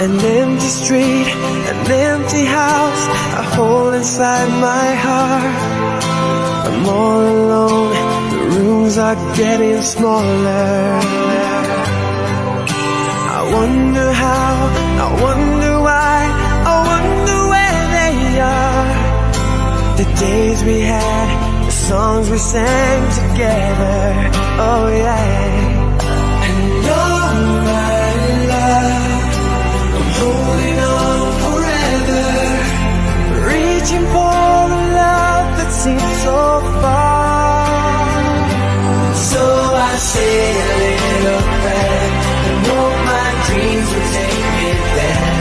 An empty street, an empty house, a hole inside my heart. I'm all alone, the rooms are getting smaller. I wonder how, I wonder why, I wonder where they are. The days we had, the songs we sang together, oh yeah. And all my love, I'm holding on forever, reaching for the love that seems so far. So I say a little prayer and hope my dreams will take me there,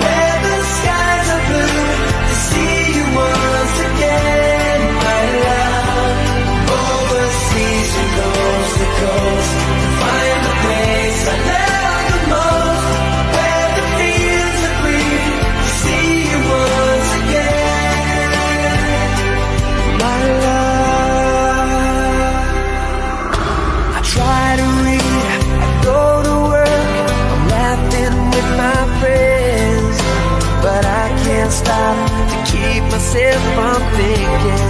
where the skies are blue, to see you once again, my love. Overseas and coast to coast, to find the place I love the most, where the fields are green, to see you once again, my love. I try to read, I go to work, I'm laughing with my friends, but I can't stop to keep myself from thinking